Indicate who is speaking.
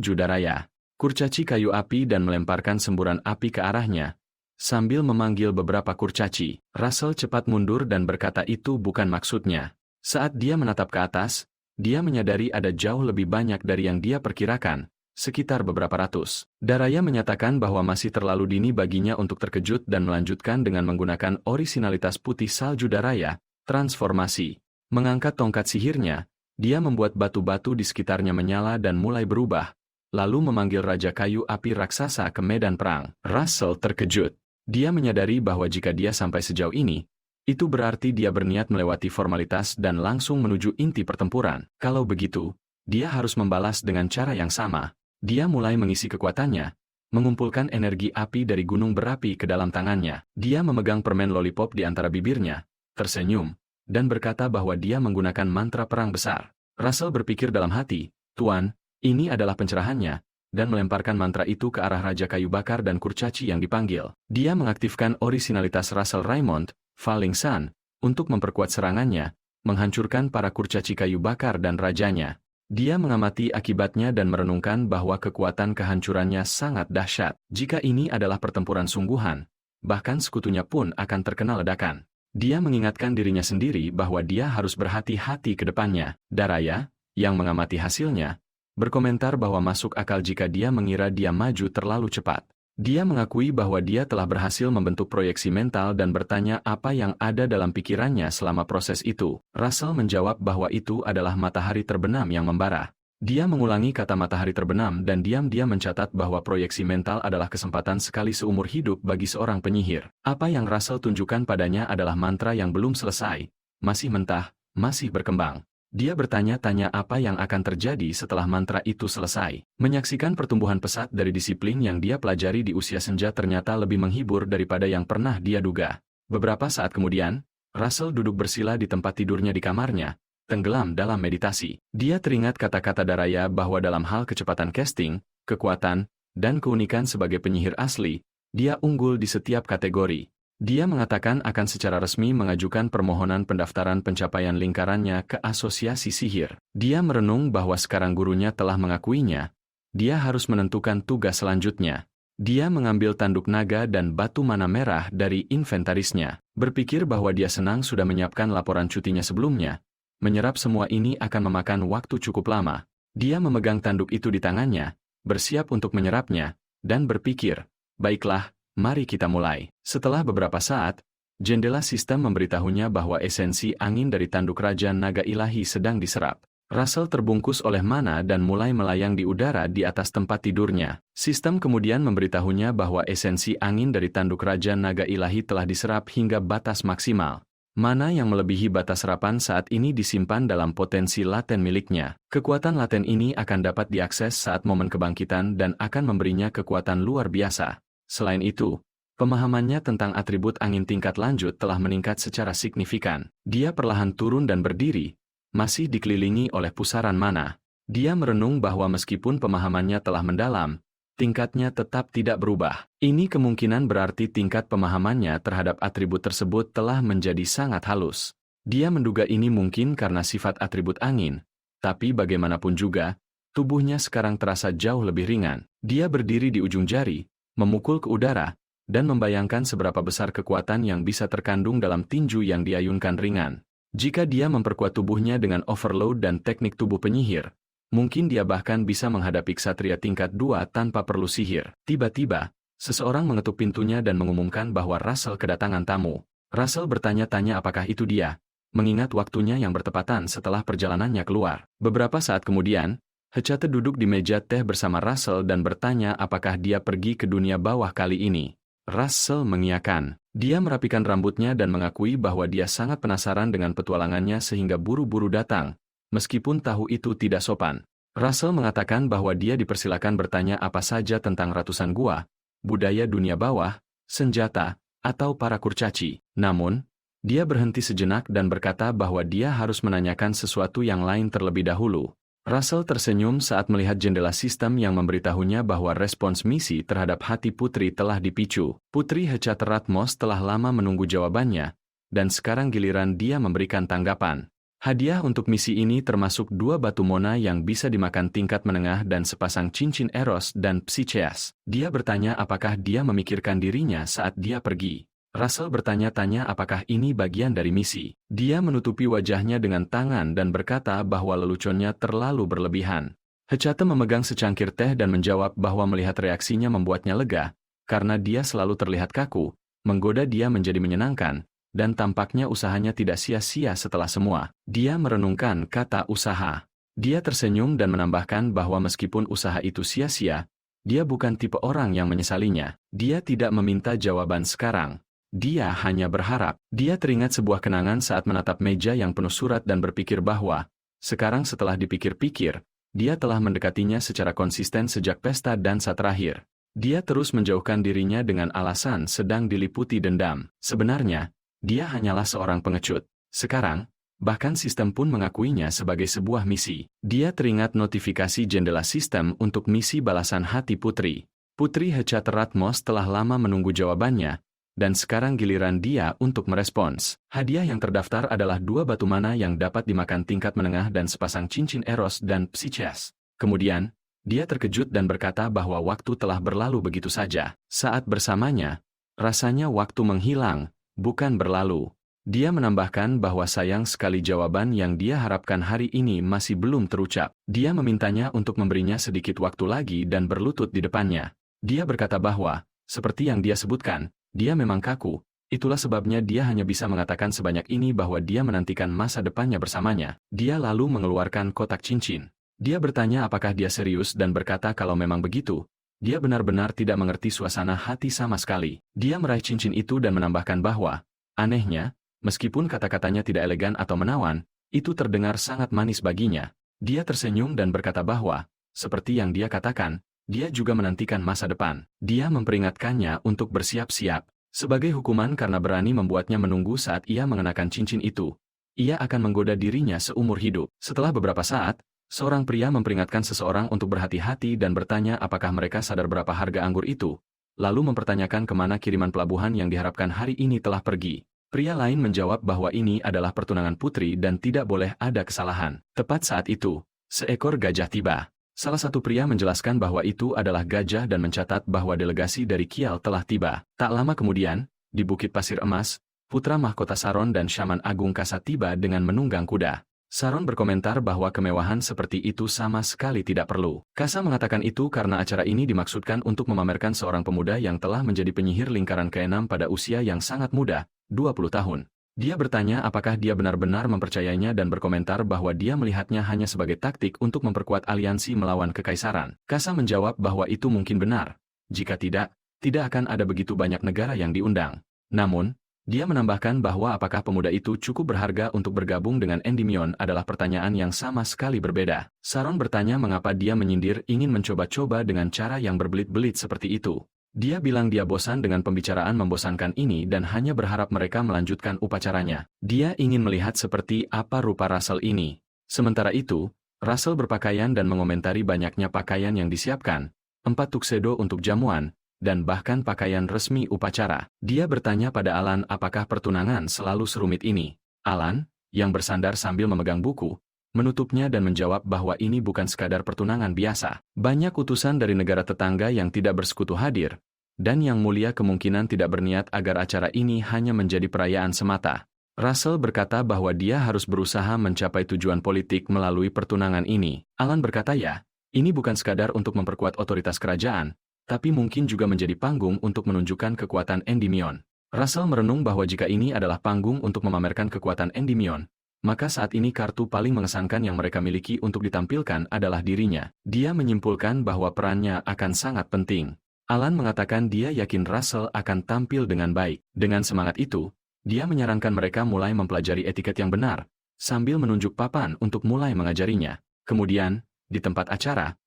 Speaker 1: Judaraya. Kurcaci kayu api dan melemparkan semburan api ke arahnya. Sambil memanggil beberapa kurcaci, Russell cepat mundur dan berkata itu bukan maksudnya. Saat dia menatap ke atas, dia menyadari ada jauh lebih banyak dari yang dia perkirakan, sekitar beberapa ratus. Daraya menyatakan bahwa masih terlalu dini baginya untuk terkejut dan melanjutkan dengan menggunakan orisinalitas putih salju Daraya, transformasi. Mengangkat tongkat sihirnya, dia membuat batu-batu di sekitarnya menyala dan mulai berubah, lalu memanggil Raja Kayu Api Raksasa ke medan perang. Russell terkejut. Dia menyadari bahwa jika dia sampai sejauh ini, itu berarti dia berniat melewati formalitas dan langsung menuju inti pertempuran. Kalau begitu, dia harus membalas dengan cara yang sama. Dia mulai mengisi kekuatannya, mengumpulkan energi api dari gunung berapi ke dalam tangannya. Dia memegang permen lollipop di antara bibirnya, tersenyum, dan berkata bahwa dia menggunakan mantra perang besar. Russell berpikir dalam hati, "Tuan, ini adalah pencerahannya," dan melemparkan mantra itu ke arah Raja Kayu Bakar dan kurcaci yang dipanggil. Dia mengaktifkan orisinalitas Russell Raymond, Falling Sun, untuk memperkuat serangannya, menghancurkan para kurcaci kayu bakar dan rajanya. Dia mengamati akibatnya dan merenungkan bahwa kekuatan kehancurannya sangat dahsyat. Jika ini adalah pertempuran sungguhan, bahkan sekutunya pun akan terkena ledakan. Dia mengingatkan dirinya sendiri bahwa dia harus berhati-hati ke depannya. Daraya, yang mengamati hasilnya, berkomentar bahwa masuk akal jika dia mengira dia maju terlalu cepat. Dia mengakui bahwa dia telah berhasil membentuk proyeksi mental dan bertanya apa yang ada dalam pikirannya selama proses itu. Russell menjawab bahwa itu adalah matahari terbenam yang membara. Dia mengulangi kata matahari terbenam dan diam-diam mencatat bahwa proyeksi mental adalah kesempatan sekali seumur hidup bagi seorang penyihir. Apa yang Russell tunjukkan padanya adalah mantra yang belum selesai, masih mentah, masih berkembang. Dia bertanya-tanya apa yang akan terjadi setelah mantra itu selesai. Menyaksikan pertumbuhan pesat dari disiplin yang dia pelajari di usia senja ternyata lebih menghibur daripada yang pernah dia duga. Beberapa saat kemudian, Russell duduk bersila di tempat tidurnya di kamarnya, tenggelam dalam meditasi. Dia teringat kata-kata Daraya bahwa dalam hal kecepatan casting, kekuatan, dan keunikan sebagai penyihir asli, dia unggul di setiap kategori. Dia mengatakan akan secara resmi mengajukan permohonan pendaftaran pencapaian lingkarannya ke Asosiasi Sihir. Dia merenung bahwa sekarang gurunya telah mengakuinya. Dia harus menentukan tugas selanjutnya. Dia mengambil tanduk naga dan batu mana merah dari inventarisnya. Berpikir bahwa dia senang sudah menyiapkan laporan cutinya sebelumnya. Menyerap semua ini akan memakan waktu cukup lama. Dia memegang tanduk itu di tangannya, bersiap untuk menyerapnya, dan berpikir, "Baiklah, mari kita mulai." Setelah beberapa saat, jendela sistem memberitahunya bahwa esensi angin dari tanduk Raja Naga Ilahi sedang diserap. Russell terbungkus oleh mana dan mulai melayang di udara di atas tempat tidurnya. Sistem kemudian memberitahunya bahwa esensi angin dari tanduk Raja Naga Ilahi telah diserap hingga batas maksimal. Mana yang melebihi batas serapan saat ini disimpan dalam potensi laten miliknya. Kekuatan laten ini akan dapat diakses saat momen kebangkitan dan akan memberinya kekuatan luar biasa. Selain itu, pemahamannya tentang atribut angin tingkat lanjut telah meningkat secara signifikan. Dia perlahan turun dan berdiri, masih dikelilingi oleh pusaran mana. Dia merenung bahwa meskipun pemahamannya telah mendalam, tingkatnya tetap tidak berubah. Ini kemungkinan berarti tingkat pemahamannya terhadap atribut tersebut telah menjadi sangat halus. Dia menduga ini mungkin karena sifat atribut angin, tapi bagaimanapun juga, tubuhnya sekarang terasa jauh lebih ringan. Dia berdiri di ujung jari, memukul ke udara, dan membayangkan seberapa besar kekuatan yang bisa terkandung dalam tinju yang diayunkan ringan. Jika dia memperkuat tubuhnya dengan overload dan teknik tubuh penyihir, mungkin dia bahkan bisa menghadapi ksatria tingkat 2 tanpa perlu sihir. Tiba-tiba, seseorang mengetuk pintunya dan mengumumkan bahwa Russell kedatangan tamu. Russell bertanya-tanya apakah itu dia, mengingat waktunya yang bertepatan setelah perjalanannya keluar. Beberapa saat kemudian, Hecate duduk di meja teh bersama Russell dan bertanya apakah dia pergi ke dunia bawah kali ini. Russell mengiyakan. Dia merapikan rambutnya dan mengakui bahwa dia sangat penasaran dengan petualangannya sehingga buru-buru datang, meskipun tahu itu tidak sopan. Russell mengatakan bahwa dia dipersilakan bertanya apa saja tentang ratusan gua, budaya dunia bawah, senjata, atau para kurcaci. Namun, dia berhenti sejenak dan berkata bahwa dia harus menanyakan sesuatu yang lain terlebih dahulu. Russell tersenyum saat melihat jendela sistem yang memberitahunya bahwa respons misi terhadap hati Putri telah dipicu. Putri Hecate Ratmos telah lama menunggu jawabannya, dan sekarang giliran dia memberikan tanggapan. Hadiah untuk misi ini termasuk 2 batu Mona yang bisa dimakan tingkat menengah dan sepasang cincin Eros dan Psycheas. Dia bertanya apakah dia memikirkan dirinya saat dia pergi. Russell bertanya-tanya apakah ini bagian dari misi. Dia menutupi wajahnya dengan tangan dan berkata bahwa leluconnya terlalu berlebihan. Hecate memegang secangkir teh dan menjawab bahwa melihat reaksinya membuatnya lega, karena dia selalu terlihat kaku, menggoda dia menjadi menyenangkan, dan tampaknya usahanya tidak sia-sia setelah semua. Dia merenungkan kata usaha. Dia tersenyum dan menambahkan bahwa meskipun usaha itu sia-sia, dia bukan tipe orang yang menyesalinya. Dia tidak meminta jawaban sekarang. Dia hanya berharap. Dia teringat sebuah kenangan saat menatap meja yang penuh surat dan berpikir bahwa, sekarang setelah dipikir-pikir, dia telah mendekatinya secara konsisten sejak pesta dansa terakhir. Dia terus menjauhkan dirinya dengan alasan sedang diliputi dendam. Sebenarnya, dia hanyalah seorang pengecut. Sekarang, bahkan sistem pun mengakuinya sebagai sebuah misi. Dia teringat notifikasi jendela sistem untuk misi balasan hati Putri. Putri Hecate Ratmos telah lama menunggu jawabannya, dan sekarang giliran dia untuk merespons. Hadiah yang terdaftar adalah 2 batu mana yang dapat dimakan tingkat menengah dan sepasang cincin Eros dan Psycheas. Kemudian, dia terkejut dan berkata bahwa waktu telah berlalu begitu saja. Saat bersamanya, rasanya waktu menghilang, bukan berlalu. Dia menambahkan bahwa sayang sekali jawaban yang dia harapkan hari ini masih belum terucap. Dia memintanya untuk memberinya sedikit waktu lagi dan berlutut di depannya. Dia berkata bahwa, seperti yang dia sebutkan, dia memang kaku. Itulah sebabnya dia hanya bisa mengatakan sebanyak ini bahwa dia menantikan masa depannya bersamanya. Dia lalu mengeluarkan kotak cincin. Dia bertanya apakah dia serius dan berkata kalau memang begitu, dia benar-benar tidak mengerti suasana hati sama sekali. Dia meraih cincin itu dan menambahkan bahwa, anehnya, meskipun kata-katanya tidak elegan atau menawan, itu terdengar sangat manis baginya. Dia tersenyum dan berkata bahwa, seperti yang dia katakan, dia juga menantikan masa depan. Dia memperingatkannya untuk bersiap-siap. Sebagai hukuman karena berani membuatnya menunggu saat ia mengenakan cincin itu, ia akan menggoda dirinya seumur hidup. Setelah beberapa saat, seorang pria memperingatkan seseorang untuk berhati-hati dan bertanya apakah mereka sadar berapa harga anggur itu, lalu mempertanyakan kemana kiriman pelabuhan yang diharapkan hari ini telah pergi. Pria lain menjawab bahwa ini adalah pertunangan putri dan tidak boleh ada kesalahan. Tepat saat itu, seekor gajah tiba. Salah satu pria menjelaskan bahwa itu adalah gajah dan mencatat bahwa delegasi dari Kial telah tiba. Tak lama kemudian, di Bukit Pasir Emas, putra mahkota Saron dan Syaman Agung Kasa tiba dengan menunggang kuda. Saron berkomentar bahwa kemewahan seperti itu sama sekali tidak perlu. Kasa mengatakan itu karena acara ini dimaksudkan untuk memamerkan seorang pemuda yang telah menjadi penyihir lingkaran keenam pada usia yang sangat muda, 20 tahun. Dia bertanya apakah dia benar-benar mempercayainya dan berkomentar bahwa dia melihatnya hanya sebagai taktik untuk memperkuat aliansi melawan kekaisaran. Kasa menjawab bahwa itu mungkin benar. Jika tidak, tidak akan ada begitu banyak negara yang diundang. Namun, dia menambahkan bahwa apakah pemuda itu cukup berharga untuk bergabung dengan Endymion adalah pertanyaan yang sama sekali berbeda. Saron bertanya mengapa dia menyindir ingin mencoba-coba dengan cara yang berbelit-belit seperti itu. Dia bilang dia bosan dengan pembicaraan membosankan ini dan hanya berharap mereka melanjutkan upacaranya. Dia ingin melihat seperti apa rupa Russell ini. Sementara itu, Russell berpakaian dan mengomentari banyaknya pakaian yang disiapkan, 4 tuxedo untuk jamuan, dan bahkan pakaian resmi upacara. Dia bertanya pada Alan apakah pertunangan selalu serumit ini. Alan, yang bersandar sambil memegang buku, menutupnya dan menjawab bahwa ini bukan sekadar pertunangan biasa. Banyak utusan dari negara tetangga yang tidak bersekutu hadir, dan yang mulia kemungkinan tidak berniat agar acara ini hanya menjadi perayaan semata. Russell berkata bahwa dia harus berusaha mencapai tujuan politik melalui pertunangan ini. Alan berkata ya, ini bukan sekadar untuk memperkuat otoritas kerajaan, tapi mungkin juga menjadi panggung untuk menunjukkan kekuatan Endymion. Russell merenung bahwa jika ini adalah panggung untuk memamerkan kekuatan Endymion, maka saat ini kartu paling mengesankan yang mereka miliki untuk ditampilkan adalah dirinya. Dia menyimpulkan bahwa perannya akan sangat penting. Alan mengatakan dia yakin Russell akan tampil dengan baik. Dengan semangat itu, dia menyarankan mereka mulai mempelajari etiket yang benar, sambil menunjuk papan untuk mulai mengajarinya. Kemudian, di tempat acara,